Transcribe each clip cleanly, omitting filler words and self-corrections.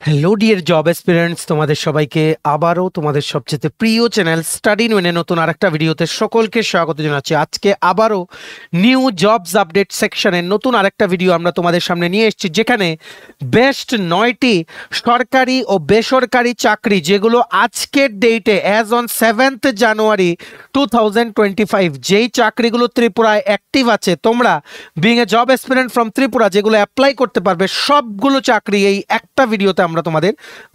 Hello dear job এসপিরেন্টস, তোমাদের সবাইকে আবারও তোমাদের সবচেয়ে প্রিয় চ্যানেল স্টাডি ইন নতুন আরেকটা ভিডিওতে সকলকে স্বাগত জানাচ্ছি। আজকে আবারও নিউ জবস আপডেট সেকশনের নতুন আরেকটা ভিডিও আমরা তোমাদের সামনে নিয়ে এসেছি, যেখানে বেস্ট 9টি সরকারি ও বেসরকারি চাকরি যেগুলো আজকের ডেটে অ্যাজ অন 7th জানুয়ারি 2025 যেই চাকরিগুলো ত্রিপুরায় অ্যাক্টিভ আছে, তোমরা being a job aspirant from Tripura যেগুলো অ্যাপ্লাই করতে পারবে, সবগুলো চাকরি এই একটা ভিডিওতে আমরা তোমাদের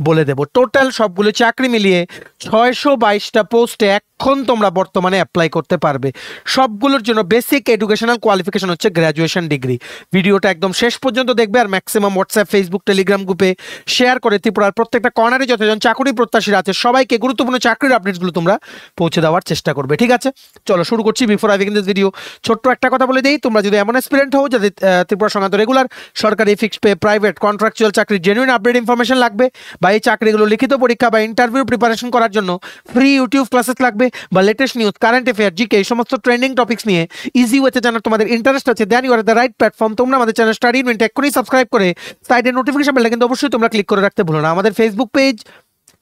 বলে দেব। টোটাল সবগুলো চাকরি মিলিয়ে 622টা পোস্টে এখন তোমরা বর্তমানে অ্যাপ্লাই করতে পারবে। সবগুলোর জন্য বেসিক এডুকেশনাল কোয়ালিফিকেশন হচ্ছে গ্র্যাজুয়েশন ডিগ্রি। ভিডিওটা একদম শেষ পর্যন্ত দেখবে আর ম্যাক্সিমাম হোয়াটসঅ্যাপ, ফেসবুক, টেলিগ্রাম গ্রুপে শেয়ার করে ত্রিপুরার প্রত্যেকটা কর্নারে যতজন চাকরি প্রত্যাশীরা আছে সবাইকে গুরুত্বপূর্ণ চাকরির আপডেটসগুলো তোমরা পৌঁছে দেওয়ার চেষ্টা করবে। ঠিক আছে, চলো শুরু করছি। Before I begin this video ছোট্ট একটা কথা বলে দিই, তোমরা যদি এমন অ্যাসপিরেন্ট হও যাদের ত্রিপুরা সংক্রান্ত রেগুলার, সরকারি, ফিক্সড পে, প্রাইভেট, কন্ট্রাকচুয়াল চাকরির জেনুইন আপডেট ইনফরমেশন লাগবে, বা এই চাকরিগুলো লিখিত পরীক্ষা বা ইন্টারভিউ প্রিপারেশন করার জন্য ফ্রি ইউটিউব ক্লাসেস লাগবে, বা latest news, current affair, GK, এই সমস্ত ট্রেন্ডিং টপিক্স নিয়ে ইজি ওয়েতে জানার তোমাদের ইন্টারেস্ট আছে, then you are the right platform. তোমরা আমাদের চ্যানেল স্টাডি ইন এক্ষুনি সাবস্ক্রাইব করে সাইডে নোটিফিকেশন বেলটা কিন্তু অবশ্যই তোমরা ক্লিক করে রাখতে ভুলো না। আমাদের Facebook page,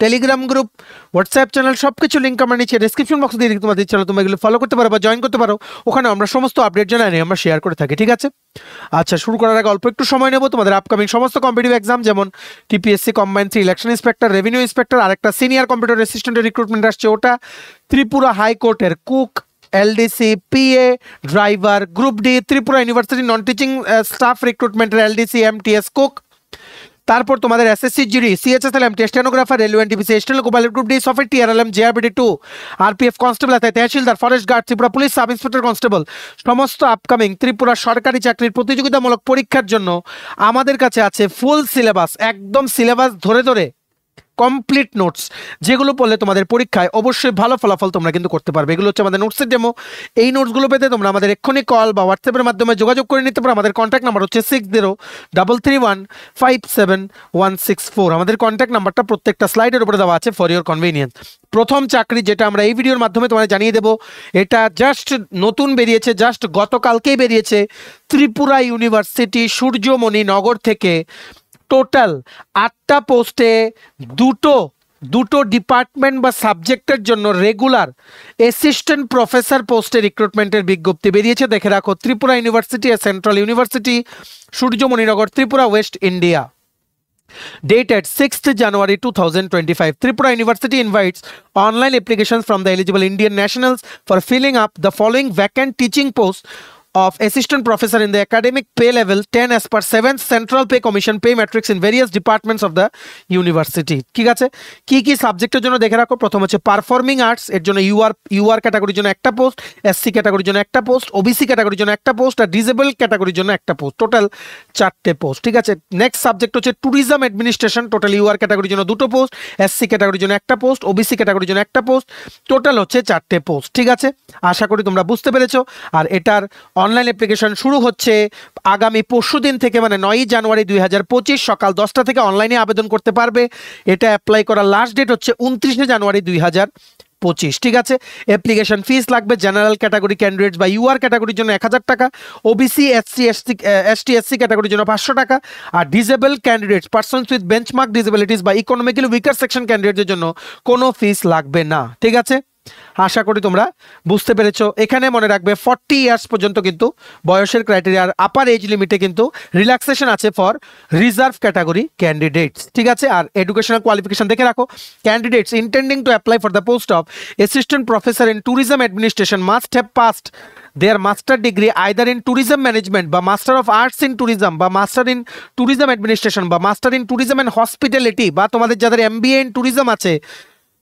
Telegram group, WhatsApp channel সবকিছু লিঙ্ক আমরা নিচে ডেসক্রিপশন বক্সে দিয়ে তোমাদের চ্যানেল, তোমরা এগুলো ফলো করতে পারো বা জয়েন করতে পারো। ওখানে আমরা সমস্ত আপডেট জানাই আমরা শেয়ার করে থাকি। ঠিক আছে, আচ্ছা শুরু করার আগে অল্প একটু সময় নেব। তোমাদের আপকামিং সমস্ত কম্পিটিটিভ এক্সাম যেমন TPSC combined 3 election inspector, revenue inspector, আর একটা সিনিয়র কম্পিউটার অ্যাসিস্ট্যান্টের রিক্রুটমেন্ট আসছে, ওটা ত্রিপুরা হাইকোর্টের cook, LDC, PA, driver, group D, Tripura university non teaching staff রিক্রুটমেন্টের এলডিসি, এমটিএস, কুক। তারপর তোমাদের SSC GD, CHSLM, stenographer, railway NTPC, external copilot, group D, software, TRLM, JRBD 2, RPF constable আছে, tehsildar, forest guard, Tripura police sub inspector constable, সমস্ত upcoming Tripura সরকারি চাকরির প্রতিযোগিতামূলক পরীক্ষার জন্য আমাদের কাছে আছে ফুল সিলেবাস, একদম সিলেবাস ধরে ধরে কমপ্লিট নোটস, যেগুলো পড়লে তোমাদের পরীক্ষায় অবশ্যই ভালো ফলাফল তোমরা কিন্তু করতে পারবে। এগুলো হচ্ছে আমাদের নোটসের ডেমো। এই নোটসগুলো পেতে তোমরা আমাদের এক্ষুনি কল বা হোয়াটসঅ্যাপের মাধ্যমে যোগাযোগ করে নিতে পারো। আমাদের কন্ট্যাক্ট নাম্বার হচ্ছে 6033157164। আমাদের কন্ট্যাক্ট নাম্বারটা প্রত্যেকটা স্লাইডের উপরে দেওয়া আছে ফর ইওর কনভিনিয়েন্স। প্রথম চাকরি যেটা আমরা এই ভিডিওর মাধ্যমে তোমাদের জানিয়ে দেবো, এটা জাস্ট নতুন বেরিয়েছে, জাস্ট গতকালকেই বেরিয়েছে, ত্রিপুরা ইউনিভার্সিটি সূর্যমণি নগর থেকে টোটাল 8টা পোস্টে দুটো ডিপার্টমেন্ট বা সাবজেক্টের জন্য রেগুলার অ্যাসিস্ট্যান্ট প্রফেসর পোস্টে রিক্রুটমেন্টের বিজ্ঞপ্তি বেরিয়েছে। দেখে রাখো, Tripura university, central university, Suryamaninagar, Tripura, west India. Dated 6th January 2025. Tripura University invites online applications from the eligible Indian nationals for filling up the following vacant teaching posts of assistant professor in the academic pay level 10 as per 7th Central Pay Commission pay matrix in various departments of the university. ঠিক আছে, কি কি সাবজেক্টের জন্য দেখে রাখো। প্রথম হচ্ছে পারফর্মিং আর্টস, এর জন্য ইউআর ক্যাটাগরির জন্য একটা পোস্ট, এসসি ক্যাটাগরির জন্য একটা পোস্ট, ওবিসি ক্যাটাগরির জন্য একটা পোস্ট, আর ডিসেবল ক্যাটাগরির জন্য একটা পোস্ট, টোটাল 4টে পোস্ট। ঠিক আছে, নেক্সট সাবজেক্ট হচ্ছে ট্যুরিজম অ্যাডমিনিস্ট্রেশন, টোটাল ইউআর ক্যাটাগরির জন্য 2টো পোস্ট, এসসি ক্যাটাগরির জন্য একটা পোস্ট, ওবিসি ক্যাটাগরির জন্য একটা পোস্ট, টোটাল হচ্ছে 4টে পোস্ট। ঠিক আছে, আশা করি তোমরা বুঝতে পেরেছো। আর এটার অনলাইন অ্যাপ্লিকেশন শুরু হচ্ছে আগামী পরশুদিন থেকে, মানে 9ই জানুয়ারি 2025 সকাল 10টা থেকে অনলাইনে আবেদন করতে পারবে। এটা অ্যাপ্লাই করার লাস্ট ডেট হচ্ছে 29শে জানুয়ারি 2025। ঠিক আছে, অ্যাপ্লিকেশন ফিস লাগবে জেনারেল ক্যাটাগরি ক্যান্ডিডেটস বা ইউআর ক্যাটাগরির জন্য 1000 টাকা, ওবিসি, এসটি এসসি ক্যাটাগরির জন্য 500 টাকা, আর disable candidates, persons with benchmark disabilities বা ইকোনমিক্যালি উইকার সেকশন ক্যান্ডিডেটদের জন্য কোনো ফিস লাগবে না। ঠিক আছে, আশা করি তোমরা বুঝতে পেরেছো। এখানে মনে রাখবে 40 ইয়ার্স পর্যন্ত কিন্তু বয়সের ক্রাইটেরিয়ার আপার এজ লিমিটে কিন্তু রিল্যাক্সেশন আছে ফর রিজার্ভ ক্যাটাগরি ক্যান্ডিডেটস। ঠিক আছে, আর এডুকেশনাল কোয়ালিফিকেশন দেখে রাখো। Candidates intending to apply for the post of assistant professor in tourism administration must have passed their master degree either in tourism management বা master of arts in tourism বা master in tourism administration বা master in tourism and hospitality, বা তোমাদের যাদের MBA in tourism আছে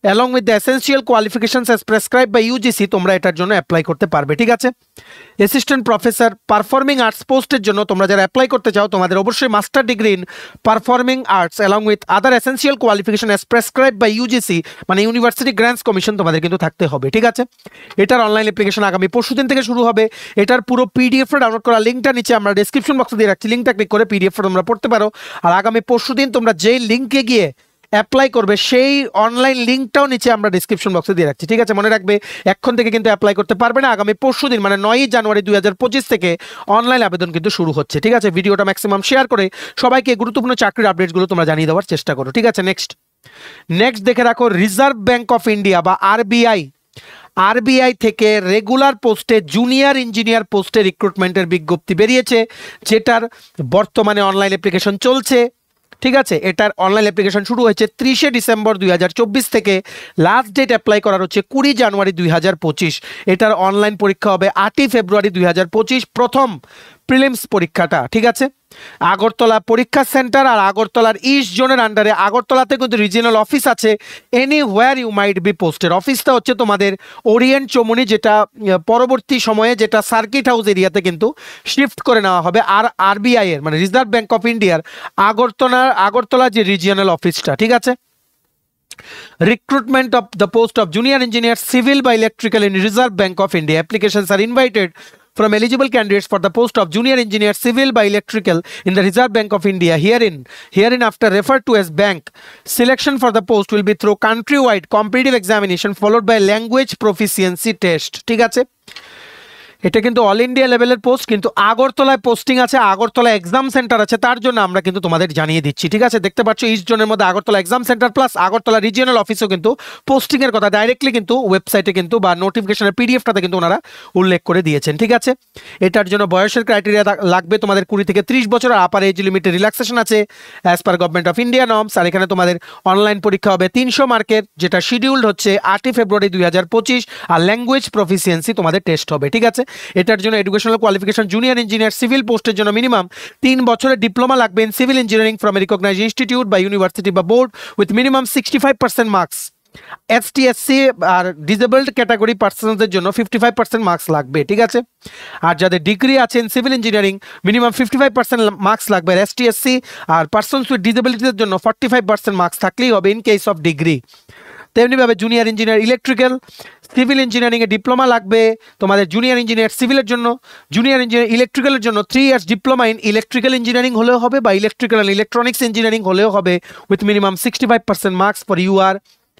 along with the essential qualifications as prescribed by UGC, তোমরা এটার জন্য অ্যাপ্লাই করতে পারবে। ঠিক আছে, অ্যাসিস্ট্যান্ট প্রফেসর পারফর্মিং আর্টস পোস্টের জন্য তোমরা যারা অ্যাপ্লাই করতে চাও, তোমাদের অবশ্যই master degree in performing arts along with other essential qualification as prescribed by UGC, মানে ইউনিভার্সিটি গ্র্যান্টস কমিশন তোমাদের কিন্তু থাকতে হবে। ঠিক আছে, এটার অনলাইন অ্যাপ্লিকেশন আগামী পরশুদিন থেকে শুরু হবে। এটার পুরো পিডিএফ ডাউনলোড করার লিঙ্কটা নিচে আমরা ডেসক্রিপশন বক্সে দিয়ে রাখছি, লিঙ্কটা ক্লিক করে পিডিএফ তোমরা পড়তে পারো। আর আগামী পরশুদিন তোমরা যেই লিঙ্কে গিয়ে অ্যাপ্লাই করবে সেই অনলাইন লিঙ্কটাও নিচে আমরা ডিসক্রিপশন বক্সে দিয়ে রাখছি, ঠিক আছে? মনে রাখবে এখন থেকে কিন্তু অ্যাপ্লাই করতে পারবে না, আগামী পরশু দিন মানে 9ই জানুয়ারি 2025 থেকে অনলাইন আবেদন কিন্তু শুরু হচ্ছে, ঠিক আছে? ভিডিওটা ম্যাক্সিমাম শেয়ার করে সবাইকে গুরুত্বপূর্ণ চাকরির আপডেটসগুলো তোমরা জানিয়ে দেওয়ার চেষ্টা করো, ঠিক আছে? নেক্সট দেখে রাখো, রিজার্ভ ব্যাংক অফ ইন্ডিয়া বা আরবিআই থেকে রেগুলার পোস্টে জুনিয়র ইঞ্জিনিয়ার পোস্টে রিক্রুটমেন্টের বিজ্ঞপ্তি বেরিয়েছে, যেটার বর্তমানে অনলাইন অ্যাপ্লিকেশন চলছে, ঠিক আছে? এটার অনলাইন অ্যাপ্লিকেশন শুরু হয়েছে 30শে ডিসেম্বর 2024 থেকে, লাস্ট ডেট অ্যাপ্লাই করার হচ্ছে 20 জানুয়ারি 2025। এটার অনলাইন পরীক্ষা হবে 8ই ফেব্রুয়ারি 2025, প্রথম প্রিলিমস পরীক্ষাটা, ঠিক আছে? আগরতলা পরীক্ষা সেন্টার আর আগরতলার ইস্ট জোনের আন্ডারে আগরতলাতে কিন্তু রিজিওনাল অফিস আছে, anywhere you might be posted. অফিসটা হচ্ছে তোমাদের ওরিয়েন্ট চৌমুনি, যেটা পরবর্তী সময়ে যেটা সার্কিট হাউস এরিয়াতে কিন্তু শিফট করে নেওয়া হবে। আর আরবিআই এর মানে রিজার্ভ ব্যাংক অফ ইন্ডিয়ার আগরতলা যে রিজিওনাল অফিসটা, ঠিক আছে? Recruitment of the post of junior engineer civil by electrical in Reserve Bank of India. Applications are invited from eligible candidates for the post of junior engineer civil by electrical in the Reserve Bank of India. Herein after referred to as bank, selection for the post will be through countrywide competitive examination followed by language proficiency test, ঠিক আছে? এটা কিন্তু all India লেভেলের post, কিন্তু আগরতলায় posting আছে, Agartala exam centre আছে, তার জন্য আমরা কিন্তু তোমাদের জানিয়ে দিচ্ছি, ঠিক আছে? দেখতে পাচ্ছ ইস্ট জোনের মধ্যে Agartala exam centre plus Agartala regional অফিসও কিন্তু পোস্টিং এর কথা ডাইরেক্টলি কিন্তু ওয়েবসাইটে কিন্তু বা নোটিফিকেশনের পিডিএফটাতে কিন্তু ওনারা উল্লেখ করে দিয়েছেন, ঠিক আছে? এটার জন্য বয়সের ক্রাইটেরিয়া লাগবে তোমাদের 20 থেকে 30 বছর, আর আপার এজ লিমিটে রিল্যাক্সেশন আছে as per government of India norms. আর এখানে তোমাদের অনলাইন পরীক্ষা হবে 300 মার্কের, যেটা শিডিউলড হচ্ছে 8ই ফেব্রুয়ারি 2025, আর ল্যাঙ্গুয়েজ প্রফিসিয়েন্সি তোমাদের টেস্ট হবে, ঠিক আছে? এটার জন্য educational qualification junior engineer civil পোস্টের জন্য মিনিমাম 3 বছরের ডিপ্লোমা লাগবে in civil engineering from a recognised institute বা ইউনিভার্সিটি বা board with minimum 65% marks. STSC আর ডিসেবলড ক্যাটাগরি পার্সনদের জন্য 55% মার্কস লাগবে, ঠিক আছে? আর যাদের ডিগ্রি আছে in civil engineering minimum 55% marks লাগবে এসটিএসসি, আর পার্সনস উইথ ডিসেবিলিটিদের জন্য 45% মার্কস থাকলেই হবে ইন কেস অফ ডিগ্রি। তেমনিভাবে জুনিয়র ইঞ্জিনিয়ার ইলেকট্রিক্যাল সিভিল ইঞ্জিনিয়ারিংয়ে ডিপ্লোমা লাগবে তোমাদের জুনিয়র ইঞ্জিনিয়ার সিভিলের জন্য, জুনিয়র ইঞ্জিনিয়ার ইলেকট্রিক্যালের জন্য 3 years diploma in electrical engineering হলেও হবে বা ইলেকট্রিক্যাল অ্যান্ড ইলেকট্রনিক্স ইঞ্জিনিয়ারিং হলেও হবে with minimum 65% marks for UR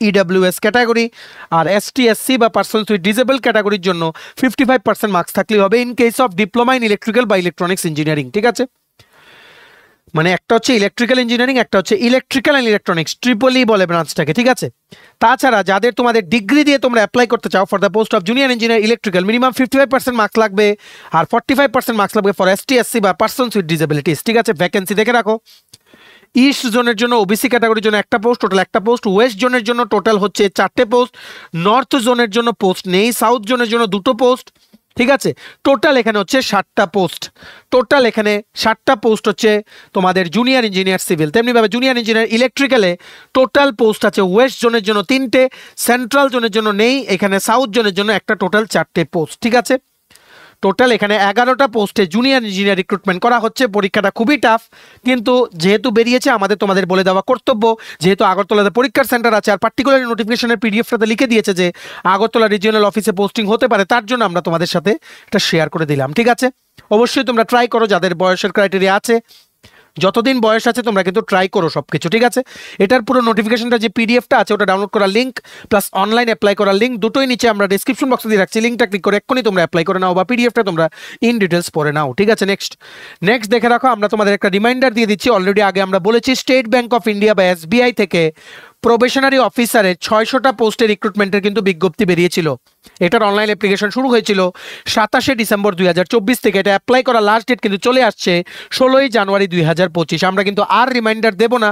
EWS category. আর এসটিএসসি বা পার্সনস উইথ ডিসেবল ক্যাটাগরির জন্য 55% মার্কস থাকলেই হবে in case of diploma in electrical বা ইলেকট্রনিক্স ইঞ্জিনিয়ারিং, ঠিক আছে? মানে একটা হচ্ছে ইলেকট্রিক্যাল ইঞ্জিনিয়ারিং, একটা হচ্ছে ইলেকট্রিক্যাল অ্যান্ড ইলেকট্রনিক্স, ট্রিপলই বলে ব্রাঞ্চটাকে, ঠিক আছে? তাছাড়া যাদের তোমাদের ডিগ্রি দিয়ে তোমরা অ্যাপ্লাই করতে চাও for the post of junior engineer electrical minimum 55% marks লাগবে, আর 45% মার্কস লাগবে ফর এসটিএসসি বা পার্সনস উইথ ডিসেবিলিটিস, ঠিক আছে? ভ্যাকেন্সি দেখে রাখো, ইস্ট জোনের জন্য ওবিসি ক্যাটাগরির জন্য একটা পোস্ট, টোটাল একটা পোস্ট। ওয়েস্ট জোনের জন্য টোটাল হচ্ছে 4টে পোস্ট। নর্থ জোনের জন্য পোস্ট নেই। সাউথ জোনের জন্য 2টো পোস্ট, ঠিক আছে? টোটাল এখানে হচ্ছে 7টা পোস্ট। টোটাল এখানে 7টা পোস্ট হচ্ছে তোমাদের জুনিয়র ইঞ্জিনিয়ার সিভিল। তেমনিভাবে জুনিয়র ইঞ্জিনিয়ার ইলেকট্রিক্যালে টোটাল পোস্ট আছে ওয়েস্ট জোনের জন্য 3টে, সেন্ট্রাল জোনের জন্য নেই, এখানে সাউথ জোনের জন্য একটা, টোটাল 4টে পোস্ট, ঠিক আছে? টোটাল এখানে 11টা পোস্টে জুনিয়র ইঞ্জিনিয়ার রিক্রুটমেন্ট করা হচ্ছে। পরীক্ষাটা খুবই টাফ, কিন্তু যেহেতু বেরিয়েছে আমাদের তোমাদের বলে দেওয়া কর্তব্য, যেহেতু আগরতলাতে পরীক্ষার সেন্টার আছে আর পার্টিকুলারলি নোটিফিকেশনের পিডিএফটাতে লিখে দিয়েছে যে আগরতলা রিজিওনাল অফিসে পোস্টিং হতে পারে, তার জন্য আমরা তোমাদের সাথে এটা শেয়ার করে দিলাম, ঠিক আছে? অবশ্যই তোমরা ট্রাই করো, যাদের বয়সের ক্রাইটেরিয়া আছে, যতদিন বয়স আছে তোমরা কিন্তু ট্রাই করো সব কিছু, ঠিক আছে? এটার পুরো নোটিফিকেশনটা যে পিডিএফটা আছে ওটা ডাউনলোড করার লিঙ্ক প্লাস অনলাইন অ্যাপ্লাই করার লিঙ্ক দুটোই নিচে আমরা ডিসক্রিপশন বক্সে দিয়ে রাখছি, লিঙ্কটা ক্লিক করে এক্ষুনি তোমরা অ্যাপ্লাই করে নাও বা পিডিএফটা তোমরা ইন ডিটেলস পড়ে নাও, ঠিক আছে? নেক্সট দেখে রাখো, আমরা তোমাদের একটা রিমাইন্ডার দিয়ে দিচ্ছি। অলরেডি আগে আমরা বলেছি স্টেট ব্যাংক অফ ইন্ডিয়া বা এসবিআই থেকে প্রবেশনারি অফিসারের 600টা পোস্টের রিক্রুটমেন্টের কিন্তু বিজ্ঞপ্তি বেরিয়েছিল। এটার অনলাইন অ্যাপ্লিকেশন শুরু হয়েছিল 27শে ডিসেম্বর 2024 থেকে। এটা অ্যাপ্লাই করা লাস্ট ডেট কিন্তু চলে আসছে 16ই জানুয়ারি 2025। আমরা কিন্তু আর রিমাইন্ডার দেব না।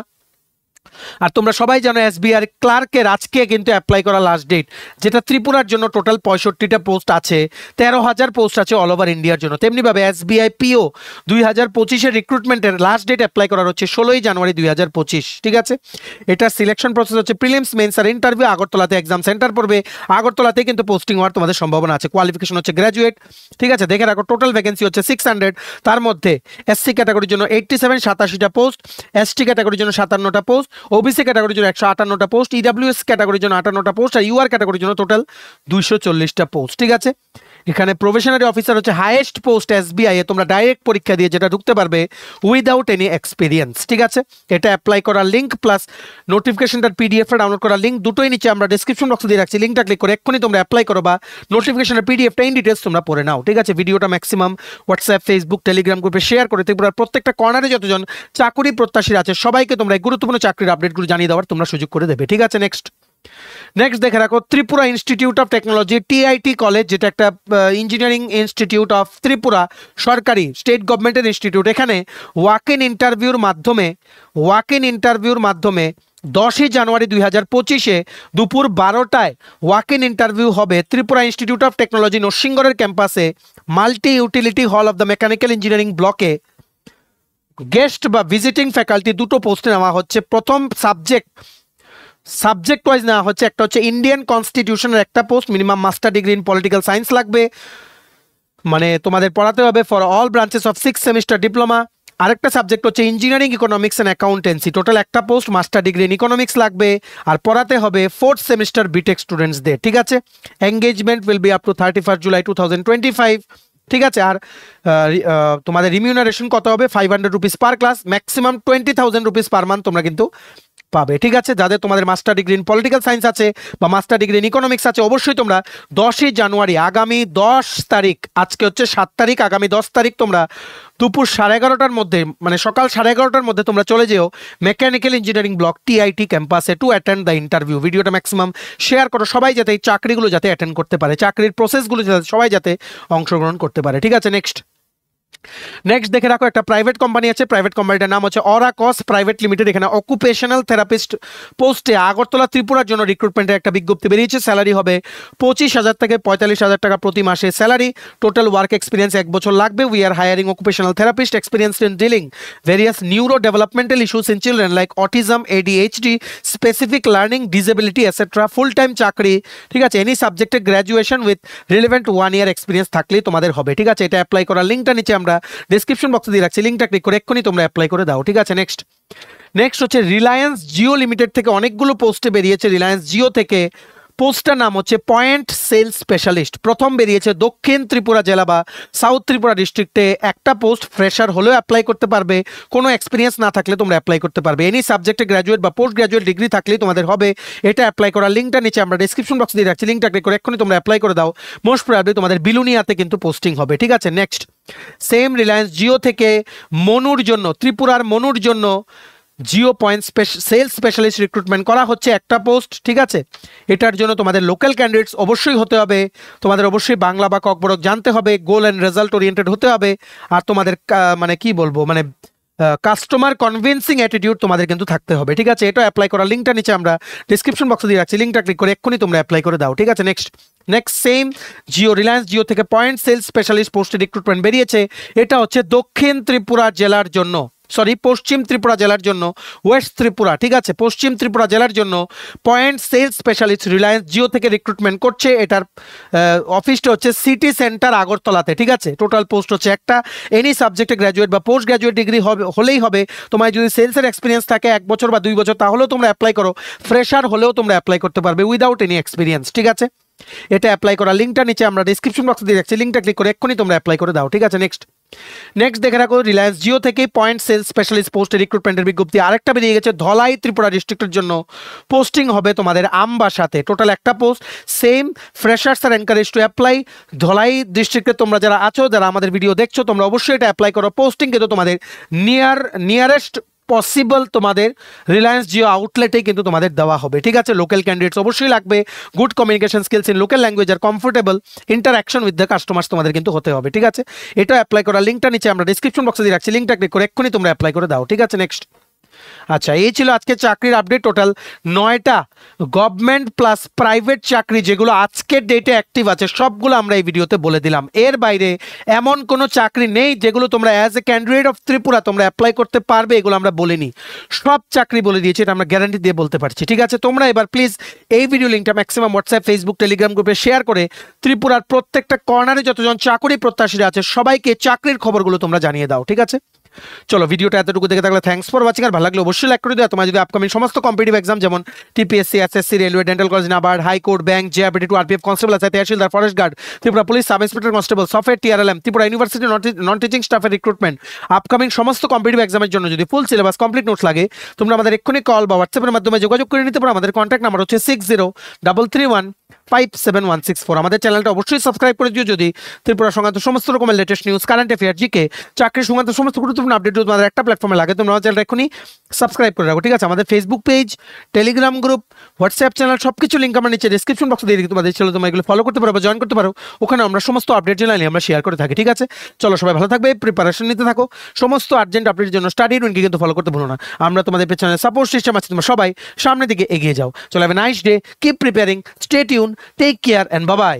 আর তোমরা সবাই জানো এসবিআই ক্লার্কের আজকে কিন্তু অ্যাপ্লাই করা লাস্ট ডেট, যেটা ত্রিপুরার জন্য টোটাল 65টা পোস্ট আছে, 13,000 পোস্ট আছে অল ওভার ইন্ডিয়ার জন্য। তেমনিভাবে এসবিআই পিও 2025-এর রিক্রুটমেন্টের লাস্ট ডেট অ্যাপ্লাই করার হচ্ছে 16ই জানুয়ারি 2025, ঠিক আছে? এটার সিলেকশন প্রসেস হচ্ছে প্রিলিমস, মেন্স আর ইন্টারভিউ। আগরতলাতে এক্সাম সেন্টার পড়বে, আগরতলাতে কিন্তু পোস্টিং হওয়ার তোমাদের সম্ভাবনা আছে। কোয়ালিফিকেশন হচ্ছে গ্র্যাজুয়েট, ঠিক আছে? দেখে রাখো, টোটাল ভ্যাকেন্সি হচ্ছে 600, তার মধ্যে এসসি ক্যাটাগরির জন্য 87 87টা পোস্ট, এসটি ক্যাটাগরির জন্য 57টা পোস্ট, ওবিসি ক্যাটাগরির জন্য 158টা পোস্ট, ইডব্লিউএস ক্যাটাগরির জন্য 58টা পোস্ট, আর ইউআর ক্যাটাগরির জন্য টোটাল 240টা পোস্ট, ঠিক আছে? এখানে প্রবেশনারি অফিসার হচ্ছে হাইয়েস্ট পোস্ট এসবিআই এ, তোমরা ডাইরেক্ট পরীক্ষা দিয়ে যেটা ঢুকতে পারবে উইদাউট এনি এক্সপিরিয়েন্স। ঠিক আছে, এটা অ্যাপ্লাই করার লিঙ্ক প্লাস নোটিফিকেশনটার পিডিএফটা ডাউনলোড করার লিঙ্ক দুটোই নিচে আমরা ডিসক্রিপশন বক্সে দিয়ে রাখছি, লিঙ্কটা ক্লিক করে এক্ষুনি তোমরা অ্যাপ্লাই করো বা নোটিফিকেশনের পিডিএফটা ইন ডিটেলস তোমরা পড়ে নাও। ঠিক আছে, ভিডিওটা ম্যাক্সিমাম হোয়াটসঅ্যাপ, ফেসবুক, টেলিগ্রাম গ্রুপে শেয়ার করে ত্রিপুরার প্রত্যেকটা কর্নারে যতজন চাকরি প্রত্যাশীরা আছে সবাইকে তোমরা এই গুরুত্বপূর্ণ চাকরির আপডেটগুলো জানিয়ে দেওয়ার তোমরা সুযোগ করে দেবে। ঠিক আছে, নেক্সট দেখে রাখো Tripura institute of technology TIT college, যেটা একটা ইঞ্জিনিয়ারিং ইনস্টিটিউট অফ ত্রিপুরা, সরকারি স্টেট গভর্নমেন্টের ইনস্টিটিউট। এখানে ওয়াক ইন ইন্টারভিউর মাধ্যমে 10ই জানুয়ারি 2025 দুপুর 12টায় ওয়াক ইন ইন্টারভিউ হবে ত্রিপুরা ইনস্টিটিউট অফ টেকনোলজি নরসিংগড়ের ক্যাম্পাসে multi utility hall of the mechanical engineering ব্লকে। গেস্ট বা ভিজিটিং ফ্যাকাল্টি দুটো পোস্টে নেওয়া হচ্ছে। প্রথম সাবজেক্ট ওয়াইজ নেওয়া হচ্ছে, একটা হচ্ছে ইন্ডিয়ান কনস্টিটিউশনের একটা post, minimum master degree in political science লাগবে, মানে তোমাদের পড়াতে হবে for all branches of 6 semester diploma. আরেকটা সাবজেক্ট হচ্ছে engineering economics and accountancy, total একটা post, master degree in economics লাগবে, আর পড়াতে হবে 4th সেমিস্টার বিটেক স্টুডেন্টসদের। ঠিক আছে, engagement will be up to 31 July 2025। ঠিক আছে, আর তোমাদের রিমিউনারেশন কত হবে? 500 rupees per class, maximum 20,000 rupees per month তোমরা কিন্তু পাবে। ঠিক আছে, যাদের তোমাদের master degree in political science আছে বা মাস্টার ডিগ্রি ইন ইকোনমিক্স আছে, অবশ্যই তোমরা 10ই জানুয়ারি আগামী 10 তারিখ, আজকে হচ্ছে 7 তারিখ, আগামী 10 তারিখ তোমরা দুপুর 11:30টার মধ্যে, মানে সকাল 11:30টার মধ্যে তোমরা চলে যেও মেকানিক্যাল ইঞ্জিনিয়ারিং ব্লক টিআইটি ক্যাম্পাসে টু অ্যাটেন্ড দ্য ইন্টারভিউ। ভিডিওটা ম্যাক্সিমাম শেয়ার করো, সবাই যাতে এই চাকরিগুলো যাতে অ্যাটেন্ড করতে পারে, চাকরির প্রসেসগুলো যাতে সবাই যাতে অংশগ্রহণ করতে পারে। ঠিক আছে, নেক্সট দেখে রাখো একটা প্রাইভেট কোম্পানি আছে, প্রাইভেট কোম্পানিটার নাম হচ্ছে অরাকস প্রাইভেট লিমিটেড। এখানে অকুপেশনাল থেরাপিস্ট পোস্টে আগরতলা ত্রিপুরার জন্য রিক্রুটমেন্টের একটা বিজ্ঞপ্তি বেরিয়েছে। স্যালারি হবে 25,000 থেকে 45,000 টাকা প্রতি মাসে স্যালারি। টোটাল ওয়ার্ক এক্সপিরিয়েন্স 1 বছর লাগবে। We are hiring occupational therapist experience in dealing various neuro developmental issues in children like autism, ADHD, specific learning disability etcetera. Full time চাকরি। ঠিক আছে, এনি সাবজেক্টে graduation with relevant 1 year experience থাকলেই তোমাদের হবে। ঠিক আছে, এটা অ্যাপ্লাই করার লিঙ্কটা নিচে আমরা ডেসক্রিপশন বক্সে দিয়ে রাখছি, লিঙ্কটা ক্লিক করে এক্ষুনি তোমরা অ্যাপ্লাই করে দাও। ঠিক আছে, নেক্সট হচ্ছে রিলায়েন্স জিও লিমিটেড থেকে অনেকগুলো পোস্টে বেরিয়েছে। রিলায়েন্স জিও থেকে পোস্টটার নাম হচ্ছে পয়েন্ট সেলস স্পেশালিস্ট। প্রথম বেরিয়েছে দক্ষিণ ত্রিপুরা জেলা বা সাউথ ত্রিপুরা ডিস্ট্রিক্টে একটা পোস্ট। ফ্রেশার হলেও অ্যাপ্লাই করতে পারবে, কোনো এক্সপিরিয়েন্স না থাকলে তোমরা অ্যাপ্লাই করতে পারবে। এনি সাবজেক্টে গ্র্যাজুয়েট বা পোস্ট গ্র্যাজুয়েট ডিগ্রি থাকলেই তোমাদের হবে। এটা অ্যাপ্লাই করার লিঙ্কটা নিচে আমরা ডিসক্রিপশন বক্সে দিয়ে রাখছি, লিঙ্কটা ক্লিক করে এক্ষুনি তোমরা অ্যাপ্লাই করে দাও। মোস্ট প্রবাবলি তোমাদের বিলুনিয়াতে কিন্তু পোস্টিং হবে। ঠিক আছে, নেক্সট সেম রিলায়েন্স জিও থেকে মনুর জন্য, ত্রিপুরার মনুর জন্য Jio point sales specialist recruitment করা হচ্ছে একটা পোস্ট। ঠিক আছে, এটার জন্য তোমাদের লোকাল ক্যান্ডিডেটস অবশ্যই হতে হবে, তোমাদের অবশ্যই বাংলা বা ককবরক জানতে হবে, গোল অ্যান্ড রেজাল্ট ওরিয়েন্টেড হতে হবে, আর তোমাদের মানে কি বলবো, মানে কাস্টমার কনভিন্সিং অ্যাটিটিউড তোমাদের কিন্তু থাকতে হবে। ঠিক আছে, এটা অ্যাপ্লাই করার লিঙ্কটা নিচে আমরা ডিসক্রিপশন বক্সে দিয়ে রাখছি, লিঙ্কটা ক্লিক করে এক্ষুনি তোমরা অ্যাপ্লাই করে দাও। ঠিক আছে, নেক্সট সেম রিলায়েন্স জিও থেকে পয়েন্ট সেলস স্পেশালিস্ট পোস্টে রিক্রুটমেন্ট বেরিয়েছে। এটা হচ্ছে দক্ষিণ ত্রিপুরা জেলার জন্য, পশ্চিম ত্রিপুরা জেলার জন্য, ওয়েস্ট ত্রিপুরা। ঠিক আছে, পশ্চিম ত্রিপুরা জেলার জন্য point sales specialist Reliance Jio থেকে রিক্রুটমেন্ট করছে। এটার অফিসটা হচ্ছে সিটি সেন্টার আগরতলাতে। ঠিক আছে, টোটাল পোস্ট হচ্ছে একটা। এনি সাবজেক্টে গ্র্যাজুয়েট বা পোস্ট গ্র্যাজুয়েট ডিগ্রি হলেই হবে। তোমার যদি সেলসের এক্সপিরিয়েন্স থাকে 1 বছর বা 2 বছর, তাহলেও তোমরা অ্যাপ্লাই করো। ফ্রেশার হলেও তোমরা অ্যাপ্লাই করতে পারবে উইদাউট এনি এক্সপিরিয়েন্স। ঠিক আছে, এটা অ্যাপ্লাই করার লিঙ্কটা নিচে আমরা ডিসক্রিপশন বক্সে দিয়ে রাখছি, লিঙ্কটা ক্লিক করে এক্ষুনি তোমরা অ্যাপ্লাই করে দাও। ঠিক আছে, নেক্সট দেখে রাখো রিলায়েন্স জিও থেকে পয়েন্ট সেলস স্পেশালিস্ট পোস্টে রিক্রুটমেন্টের বিজ্ঞপ্তি আরেকটা বেরিয়ে গেছে। ধলাই ত্রিপুরা ডিস্ট্রিক্টের জন্য পোস্টিং হবে তোমাদের আমবাসাতে। টোটাল একটা পোস্ট। সেম ফ্রেশার্স আর এনকারেজ টু অ্যাপ্লাই। ধলাই ডিস্ট্রিক্টে তোমরা যারা আছো, যারা আমাদের ভিডিও দেখছো, তোমরা অবশ্যই এটা অ্যাপ্লাই করো। পোস্টিং কিন্তু তোমাদের নিয়ারেস্ট পসিবল তোমাদের রিলায়েন্স জিও আউটলেটেই কিন্তু তোমাদের দেওয়া হবে। ঠিক আছে, লোকাল ক্যান্ডিডেটস অবশ্যই লাগবে। Good communication skills in local language আর comfortable interaction with the customers তোমাদের কিন্তু হতে হবে। ঠিক আছে, এটা অ্যাপ্লাই করার লিঙ্কটা নিচে আমরা ডিসক্রিপশন বক্সে দিয়ে রাখছি, লিঙ্কটা ক্লিক করে এক্ষুনি তোমরা অ্যাপ্লাই করে দাও। ঠিক আছে, নেক্সট আচ্ছা, এই ছিল আজকে চাকরির আপডেট। টোটাল 9টা গভর্নমেন্ট প্লাস প্রাইভেট চাকরি যেগুলো আজকের ডেটে অ্যাক্টিভ আছে, সবগুলো আমরা এই ভিডিওতে বলে দিলাম। এর বাইরে এমন কোনো চাকরি নেই যেগুলো তোমরা as a candidate of Tripura তোমরা অ্যাপ্লাই করতে পারবে, এগুলো আমরা বলিনি। সব চাকরি বলে দিয়েছি, এটা আমরা গ্যারান্টি দিয়ে বলতে পারছি। ঠিক আছে, তোমরা এবার প্লিজ এই ভিডিও লিঙ্কটা ম্যাক্সিমাম হোয়াটসঅ্যাপ, ফেসবুক, টেলিগ্রাম গ্রুপে শেয়ার করে ত্রিপুরার প্রত্যেকটা কর্নারে যতজন চাকরি প্রত্যাশীরা আছে সবাইকে চাকরির খবরগুলো তোমরা জানিয়ে দাও। ঠিক আছে। চলো ভিডিওটা এতটুকু দেখে থাকলে থ্যাঙ্কস ফর ওয়াচিং। আর ভালো লাগলে অবশ্যই লাইক করে দিও। তোমার যদি আপকামিং সমস্ত কম্পিটিটিভ এক্সাম যেমন TPSC, SSC, railway, dental college, NABARD, high court, bank, JRBT two, RPF, constable, আছে tehsildar, forest guard, Tripura police, sub inspector, constable, software, TRLM, Tripura university non teaching স্টাফের রিক্রুটমেন্ট, আপকামিং সমস্ত কম্পিটিটিভ এক্সামের জন্য যদি ফুল সিলেবাস কমপ্লিট নোটস লাগে, তোমরা আমাদের এক্ষুনি কল বা হোয়াটসঅ্যাপের মাধ্যমে যোগাযোগ করে নিতে পারো। আমাদের কন্ট্যাক্ট নাম্বার হচ্ছে 6033157164। আমাদের চ্যানেলটা অবশ্যই সাবস্ক্রাইব করে দিও যদি ত্রিপুরা সংক্রান্ত সমস্ত রকমের latest news, current affair, GK, চাকরি সংক্রান্ত সমস্ত গুরুত্বপূর্ণ আপডেট তোমাদের একটা প্ল্যাটফর্মে লাগে, তোমরা আমাদের চ্যানেলটা এক্ষুনি সাবস্ক্রাইব করে রাখো, ঠিক আছে? আমাদের Facebook page, Telegram group, WhatsApp channel সবকিছু লিঙ্ক আমরা নিচে ডিসক্রিপশন বক্সে দিয়ে দিই, তোমাদের ছিল তোমরা এগুলো ফলো করতে পারো বা জয়েন করতে পারো। ওখানে আমরা সমস্ত আপডেট জানাই আমরা শেয়ার করে থাকি, ঠিক আছে? চলো সবাই ভালো থাকবে, প্রিপারেশন নিতে থাকো, সমস্ত আর্জেন্ট আপডেটের জন্য স্টাডি রুটিনকে কিন্তু ফলো করতে ভুলো না। আমরা তোমাদের পেছনে সাপোর্ট সিস্টেম আছে, তোমরা সবাই সামনের দিকে এগিয়ে যাও। চলো have a nice day, keep preparing, stay tune, take care and bye by.